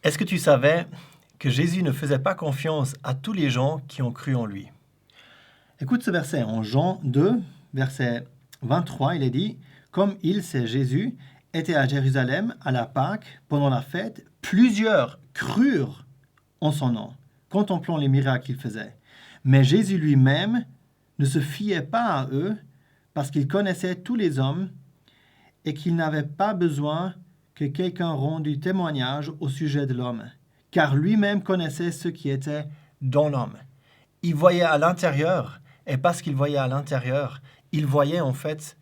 Est-ce que tu savais que Jésus ne faisait pas confiance à tous les gens qui ont cru en lui? Écoute ce verset en Jean 2, verset 23, il est dit « Comme il, c'est Jésus, était à Jérusalem à la Pâque pendant la fête, plusieurs crurent en son nom, contemplant les miracles qu'il faisait. Mais Jésus lui-même ne se fiait pas à eux parce qu'il connaissait tous les hommes et qu'il n'avait pas besoin que quelqu'un rendît témoignage au sujet de l'homme, car lui-même connaissait ce qui était dans l'homme. » Il voyait à l'intérieur, et parce qu'il voyait à l'intérieur, il voyait en fait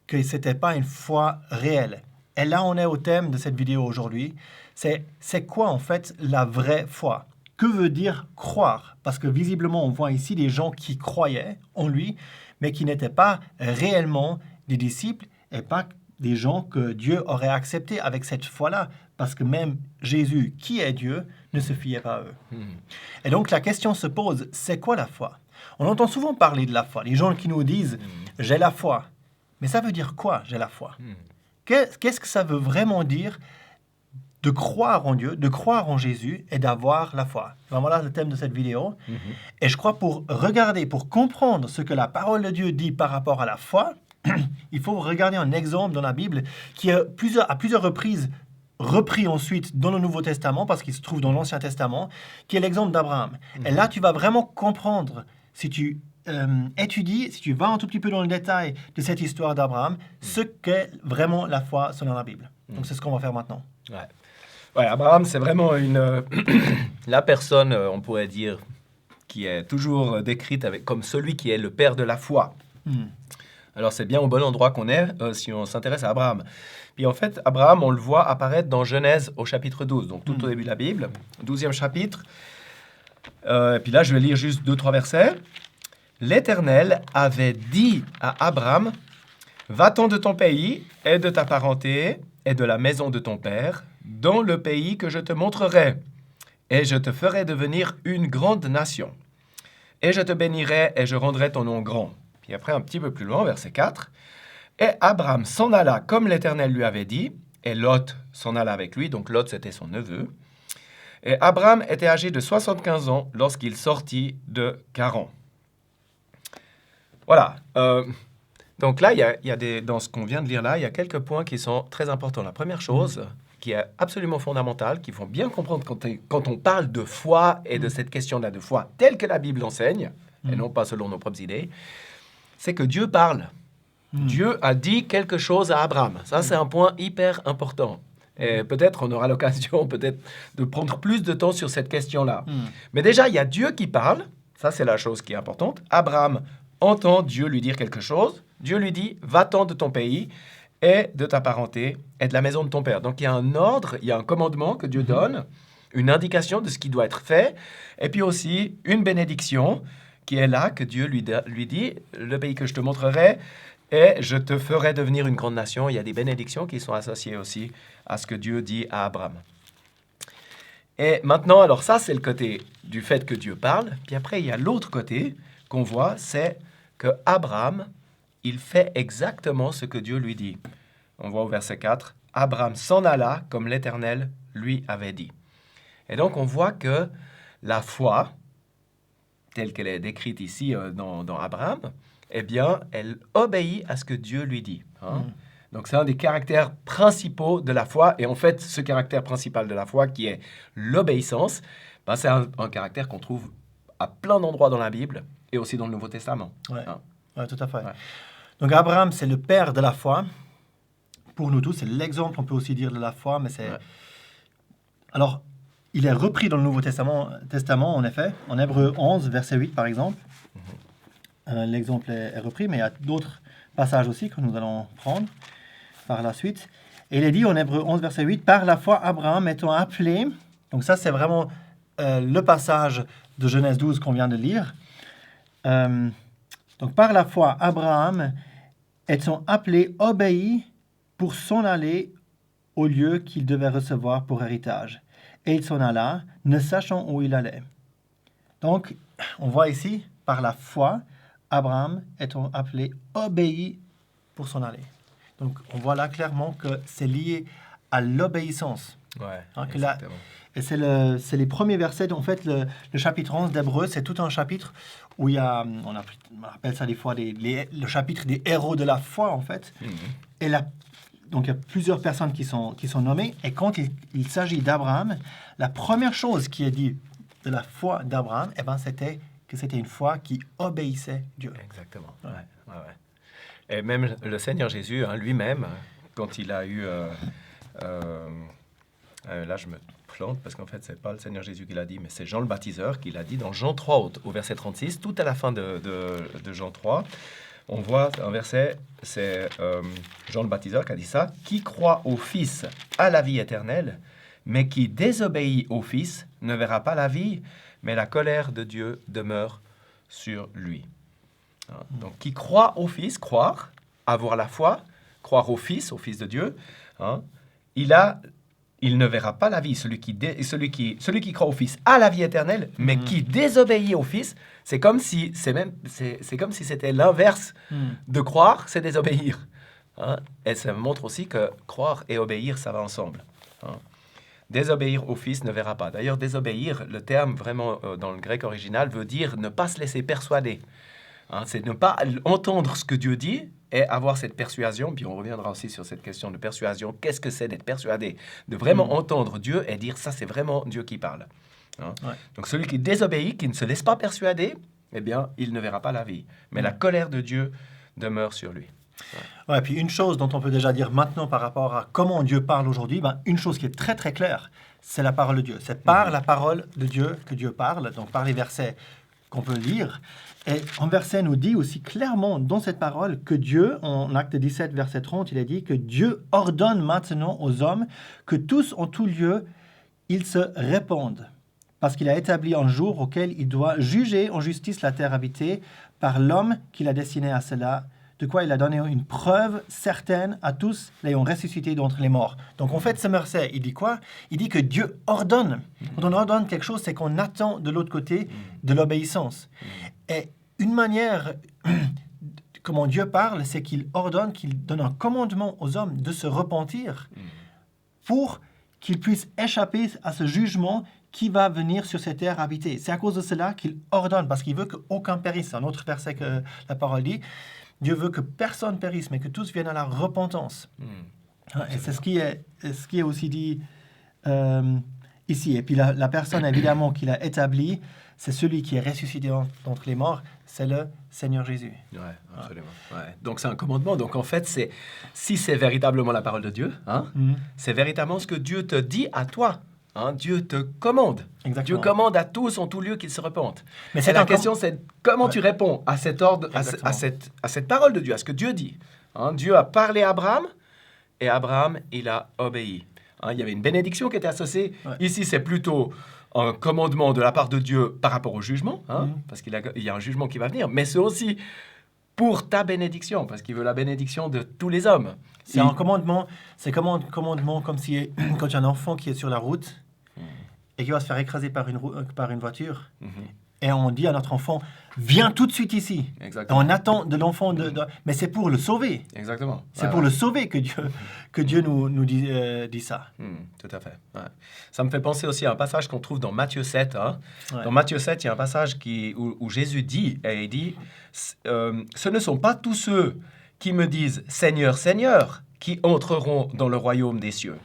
que ce n'était pas une foi réelle. Et là, on est au thème de cette vidéo aujourd'hui. C'est quoi en fait la vraie foi? Que veut dire croire? Parce que visiblement, on voit ici des gens qui croyaient en lui, mais qui n'étaient pas réellement des disciples et pas des gens que Dieu aurait acceptés avec cette foi-là. Parce que même Jésus, qui est Dieu, ne se fiait pas à eux. Et donc la question se pose, c'est quoi la foi? On entend souvent parler de la foi. Les gens qui nous disent « j'ai la foi ». Mais ça veut dire quoi, j'ai la foi? Qu'est-ce que ça veut vraiment dire de croire en Dieu, de croire en Jésus et d'avoir la foi? Voilà le thème de cette vidéo. Et je crois pour regarder, pour comprendre ce que la parole de Dieu dit par rapport à la foi, il faut regarder un exemple dans la Bible qui est à plusieurs reprises repris ensuite dans le Nouveau Testament, parce qu'il se trouve dans l'Ancien Testament, qui est l'exemple d'Abraham. Et là, tu vas vraiment comprendre, si tu étudies, si tu vas un tout petit peu dans le détail de cette histoire d'Abraham, ce qu'est vraiment la foi selon la Bible. Donc, c'est ce qu'on va faire maintenant. Ouais, Abraham, c'est vraiment la personne, on pourrait dire, qui est toujours décrite comme celui qui est le père de la foi. Alors, c'est bien au bon endroit qu'on est si on s'intéresse à Abraham. Puis en fait, Abraham, on le voit apparaître dans Genèse au chapitre 12, donc tout au début de la Bible, 12e chapitre. Et puis là, je vais lire juste 2-3 versets. « L'Éternel avait dit à Abraham, « Va-t'en de ton pays et de ta parenté et de la maison de ton père, dans le pays que je te montrerai, et je te ferai devenir une grande nation. Et je te bénirai et je rendrai ton nom grand. » Puis après, un petit peu plus loin, verset 4. « Et Abraham s'en alla comme l'Éternel lui avait dit, et Lot s'en alla avec lui. » Donc Lot, c'était son neveu. « Et Abraham était âgé de 75 ans lorsqu'il sortit de Charan. » Voilà. Donc là, dans ce qu'on vient de lire là, il y a quelques points qui sont très importants. La première chose, qui est absolument fondamentale, qu'il faut bien comprendre quand on parle de foi et de cette question-là de foi telle que la Bible enseigne, et non pas selon nos propres idées, c'est que Dieu parle. Dieu a dit quelque chose à Abraham. Ça, c'est un point hyper important. Et peut-être on aura l'occasion de prendre plus de temps sur cette question-là. Mais déjà, il y a Dieu qui parle. Ça, c'est la chose qui est importante. Abraham entend Dieu lui dire quelque chose. Dieu lui dit, va-t'en de ton pays et de ta parenté et de la maison de ton père. Donc, il y a un ordre, il y a un commandement que Dieu donne, une indication de ce qui doit être fait, et puis aussi une bénédiction qui est là, que Dieu lui dit, le pays que je te montrerai, et je te ferai devenir une grande nation. Il y a des bénédictions qui sont associées aussi à ce que Dieu dit à Abraham. Et maintenant, alors ça, c'est le côté du fait que Dieu parle. Puis après, il y a l'autre côté qu'on voit, c'est que Abraham, il fait exactement ce que Dieu lui dit. On voit au verset 4, « Abraham s'en alla comme l'Éternel lui avait dit. » Et donc, on voit que la foi, telle qu'elle est décrite ici dans Abraham, eh bien, elle obéit à ce que Dieu lui dit. Donc, c'est un des caractères principaux de la foi. Et en fait, ce caractère principal de la foi, qui est l'obéissance, c'est un caractère qu'on trouve à plein d'endroits dans la Bible et aussi dans le Nouveau Testament. Oui, tout à fait. Ouais. Donc, Abraham, c'est le père de la foi. Pour nous tous, c'est l'exemple, on peut aussi dire, de la foi. Mais c'est... Alors, il est repris dans le Nouveau Testament, en effet, en Hébreux 11, verset 8, par exemple. L'exemple est repris, mais il y a d'autres passages aussi que nous allons prendre par la suite. Et il est dit en Hébreux 11, verset 8, « Par la foi, Abraham étant appelé... » Donc ça, c'est vraiment le passage de Genèse 12 qu'on vient de lire. Donc, par la foi, Abraham étant appelé, obéit pour s'en aller au lieu qu'il devait recevoir pour héritage. Et il s'en alla, ne sachant où il allait. Donc, on voit ici, par la foi, Abraham étant appelé, obéit pour s'en aller. Donc, on voit là clairement que c'est lié à l'obéissance. Ouais, Hein, que là- exactement. Et c'est les premiers versets. En fait, le chapitre 11 d'Hébreux, c'est tout un chapitre où il y a, on appelle ça des fois le chapitre des héros de la foi, en fait. Mhm. Et là, donc il y a plusieurs personnes qui sont nommées. Et quand il s'agit d'Abraham, la première chose qui est dit de la foi d'Abraham, eh ben, c'était que c'était une foi qui obéissait Dieu. Exactement. Ouais, ouais, ouais. Et même le Seigneur Jésus, hein, lui-même, quand il a eu... là, je me plante parce qu'en fait, c'est pas le Seigneur Jésus qui l'a dit, mais c'est Jean le Baptiseur qui l'a dit dans Jean 3 au verset 36, tout à la fin de Jean 3. On voit un verset, c'est Jean le Baptiseur qui a dit ça, « Qui croit au Fils a la vie éternelle, mais qui désobéit au Fils ne verra pas la vie, mais la colère de Dieu demeure sur lui. » Hein, donc, qui croit au Fils, croire, avoir la foi, croire au Fils de Dieu, hein, il ne verra pas la vie. Celui qui croit au Fils a la vie éternelle, mais qui désobéit au Fils, c'est comme si c'était l'inverse de croire, c'est désobéir. Hein. Et ça montre aussi que croire et obéir, ça va ensemble. Hein. Désobéir au Fils ne verra pas. D'ailleurs, désobéir, le terme vraiment dans le grec original veut dire ne pas se laisser persuader. Hein, c'est ne pas entendre ce que Dieu dit et avoir cette persuasion. Puis on reviendra aussi sur cette question de persuasion. Qu'est-ce que c'est d'être persuadé? De vraiment entendre Dieu et dire ça, c'est vraiment Dieu qui parle. Hein? Ouais. Donc celui qui désobéit, qui ne se laisse pas persuader, eh bien, il ne verra pas la vie. Mais la colère de Dieu demeure sur lui. Ouais, puis une chose dont on peut déjà dire maintenant par rapport à comment Dieu parle aujourd'hui, ben, une chose qui est très très claire, c'est la parole de Dieu. C'est par la parole de Dieu que Dieu parle, donc par les versets qu'on peut lire. Et un verset nous dit aussi clairement dans cette parole que Dieu, en Acte 17, verset 30, il a dit que Dieu ordonne maintenant aux hommes que tous en tout lieu, ils se répandent. Parce qu'il a établi un jour auquel il doit juger en justice la terre habitée par l'homme qu'il a destiné à cela, de quoi il a donné une preuve certaine à tous l'ayant ressuscité d'entre les morts. Donc en fait, ce verset, il dit quoi? Il dit que Dieu ordonne. Quand on ordonne quelque chose, c'est qu'on attend de l'autre côté de l'obéissance. Et une manière, comment Dieu parle, c'est qu'il ordonne, qu'il donne un commandement aux hommes de se repentir pour qu'ils puissent échapper à ce jugement qui va venir sur cette terre habitée. C'est à cause de cela qu'il ordonne, parce qu'il veut qu'aucun périsse. C'est un autre verset que la parole dit. Dieu veut que personne périsse, mais que tous viennent à la repentance. Et c'est ce qui est aussi dit ici. Et puis la personne, évidemment, qu'il a établie, c'est celui qui est ressuscité d'entre les morts, c'est le Seigneur Jésus. Ouais, absolument. Ouais. Donc c'est un commandement. Donc en fait, si c'est véritablement la parole de Dieu, hein, c'est véritablement ce que Dieu te dit à toi. Hein, Dieu te commande. Exactement. Dieu commande à tous en tout lieu qu'ils se repentent. Mais c'est la question, c'est comment tu réponds à cet ordre, à cette parole de Dieu, à ce que Dieu dit. Hein, Dieu a parlé à Abraham et Abraham, il a obéi. Hein, il y avait une bénédiction qui était associée. Ouais. Ici, c'est plutôt un commandement de la part de Dieu par rapport au jugement, hein, parce qu'il y a un jugement qui va venir, mais c'est aussi pour ta bénédiction, parce qu'il veut la bénédiction de tous les hommes. C'est un commandement, commandement comme si quand il y a un enfant qui est sur la route et qui va se faire écraser par une voiture, et on dit à notre enfant, viens tout de suite ici. Exactement. Et on attend de l'enfant, mais c'est pour le sauver. Exactement. C'est pour le sauver que Dieu nous dit ça. Tout à fait. Ouais. Ça me fait penser aussi à un passage qu'on trouve dans Matthieu 7. Hein. Ouais. Dans Matthieu 7, il y a un passage où Jésus dit, et il dit, ce ne sont pas tous ceux qui me disent « Seigneur, Seigneur » qui entreront dans le royaume des cieux.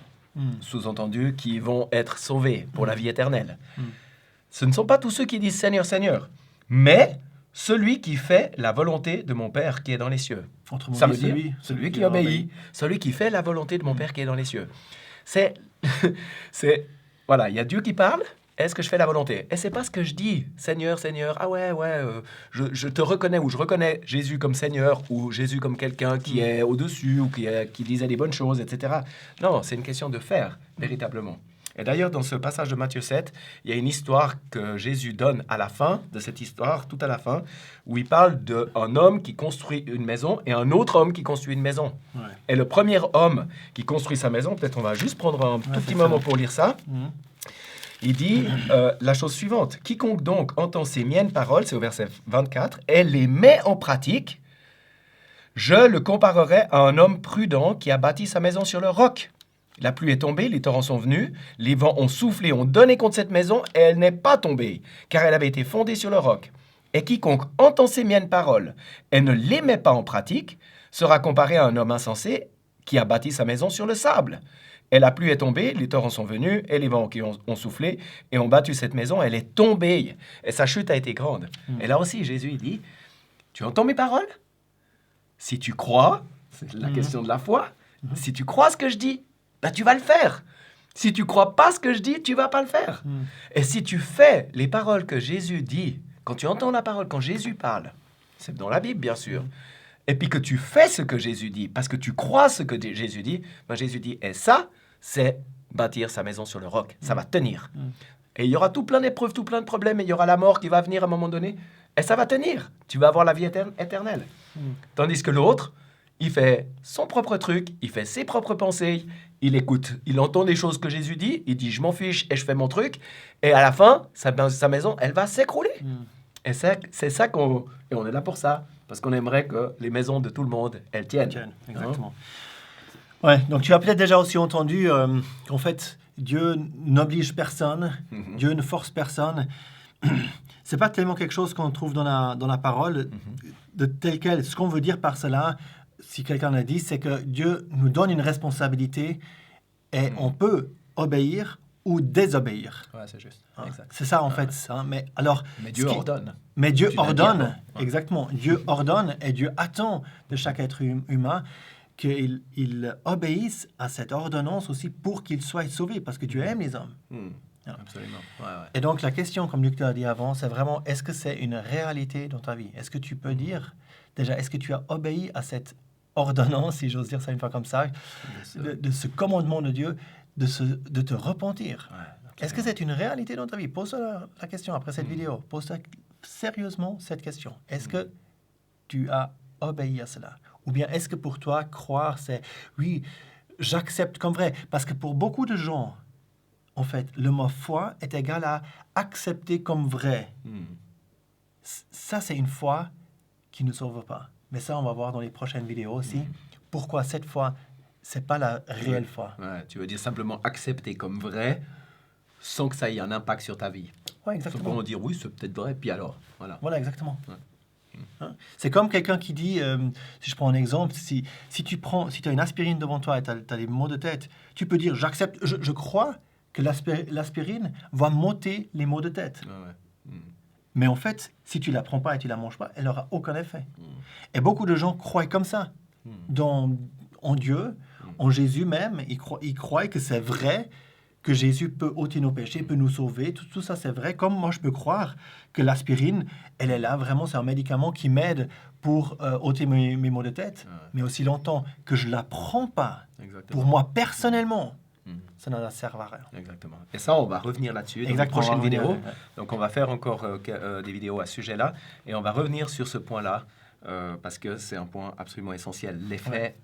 Sous-entendu, qui vont être sauvés pour la vie éternelle. Ce ne sont pas tous ceux qui disent « Seigneur, Seigneur », mais celui qui fait la volonté de mon Père qui est dans les cieux. Ça veut dire celui qui obéit, celui qui fait la volonté de mon Père qui est dans les cieux. Voilà, il y a Dieu qui parle. Est-ce que je fais la volonté? Et c'est pas ce que je dis. Seigneur, Seigneur, ah ouais, je te reconnais, ou je reconnais Jésus comme Seigneur, ou Jésus comme quelqu'un qui est au-dessus, ou qui disait des bonnes choses, etc. Non, c'est une question de faire, véritablement. Et d'ailleurs, dans ce passage de Matthieu 7, il y a une histoire que Jésus donne à la fin de cette histoire, tout à la fin, où il parle d'un homme qui construit une maison et un autre homme qui construit une maison. Ouais. Et le premier homme qui construit sa maison, peut-être on va juste prendre un tout petit moment pour lire ça. Il dit la chose suivante. « Quiconque donc entend ces miennes paroles, c'est au verset 24, et les met en pratique, je le comparerai à un homme prudent qui a bâti sa maison sur le roc. La pluie est tombée, les torrents sont venus, les vents ont soufflé, ont donné contre cette maison, et elle n'est pas tombée, car elle avait été fondée sur le roc. Et quiconque entend ces miennes paroles et ne les met pas en pratique sera comparé à un homme insensé qui a bâti sa maison sur le sable. Et la pluie est tombée, les torrents sont venus, et les vents qui ont soufflé, et ont battu cette maison, elle est tombée, et sa chute a été grande. Et là aussi, Jésus il dit, tu entends mes paroles? Si tu crois, c'est la question de la foi, si tu crois ce que je dis, ben tu vas le faire. Si tu crois pas ce que je dis, tu vas pas le faire. Et si tu fais les paroles que Jésus dit, quand tu entends la parole, quand Jésus parle, c'est dans la Bible bien sûr, et puis que tu fais ce que Jésus dit, parce que tu crois ce que Jésus dit, ben Jésus dit, et ça, c'est bâtir sa maison sur le roc, ça va tenir. Et il y aura tout plein d'épreuves, tout plein de problèmes, et il y aura la mort qui va venir à un moment donné, et ça va tenir. Tu vas avoir la vie éternelle. Tandis que l'autre, il fait son propre truc, il fait ses propres pensées, il écoute, il entend des choses que Jésus dit, il dit je m'en fiche et je fais mon truc, et à la fin, sa maison, elle va s'écrouler. Et c'est ça et on est là pour ça, parce qu'on aimerait que les maisons de tout le monde, elles tiennent. Exactement. Ouais, donc tu as peut-être déjà aussi entendu qu'en fait, Dieu n'oblige personne, Dieu ne force personne. C'est pas tellement quelque chose qu'on trouve dans la parole, de tel quel. Ce qu'on veut dire par cela, si quelqu'un l'a dit, c'est que Dieu nous donne une responsabilité et on peut obéir ou désobéir. Ouais, c'est juste. Exact. C'est ça en fait. Hein. Mais Dieu ordonne. Mais Dieu ordonne, exactement. Dieu ordonne et Dieu attend de chaque être humain qu'il obéisse à cette ordonnance aussi pour qu'il soit sauvé, parce que Dieu aime les hommes. Absolument. Ouais. Et donc la question, comme Luc l'a dit avant, c'est vraiment, est-ce que c'est une réalité dans ta vie? Est-ce que tu peux dire, déjà, est-ce que tu as obéi à cette ordonnance, si j'ose dire ça une fois comme ça, de ce commandement de Dieu, de te repentir? Est-ce que c'est une réalité dans ta vie? Pose-toi la question après cette vidéo. Pose-toi sérieusement cette question. Est-ce que tu as obéi à cela? Ou bien est-ce que pour toi, croire, c'est oui, j'accepte comme vrai? Parce que pour beaucoup de gens, en fait, le mot foi est égal à accepter comme vrai. Ça, c'est une foi qui ne sauve pas. Mais ça, on va voir dans les prochaines vidéos aussi. Pourquoi cette foi, c'est pas la réelle foi. Ouais, tu veux dire simplement accepter comme vrai sans que ça ait un impact sur ta vie. Oui, exactement. Simplement dire oui, c'est peut-être vrai, puis alors. Voilà, exactement. Hein? C'est comme quelqu'un qui dit, si je prends un exemple, si tu as une aspirine devant toi et tu as des maux de tête, tu peux dire, j'accepte, je crois que l'aspirine va m'ôter les maux de tête. Mais en fait, si tu la prends pas et tu la manges pas, elle n'aura aucun effet. Et beaucoup de gens croient comme ça en Dieu, en Jésus même. Ils croient que c'est vrai, que Jésus peut ôter nos péchés, peut nous sauver. Tout ça, c'est vrai. Comme moi, je peux croire que l'aspirine, elle est là. Vraiment, c'est un médicament qui m'aide pour ôter mes maux de tête. Mais aussi longtemps que je la prends pas, pour moi, personnellement, ça ne sert à rien. Exactement. Et ça, on va revenir là-dessus dans les prochaines vidéos. Donc, on va faire encore des vidéos à ce sujet-là. Et on va revenir sur ce point-là, parce que c'est un point absolument essentiel. L'effet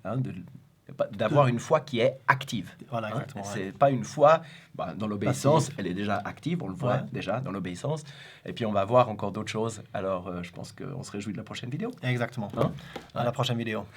d'avoir une foi qui est active. Voilà, exactement. C'est pas une foi dans l'obéissance, elle est déjà active, on le voit déjà dans l'obéissance. Et puis, on va voir encore d'autres choses. Alors, je pense qu'on se réjouit de la prochaine vidéo. Exactement. À la prochaine vidéo.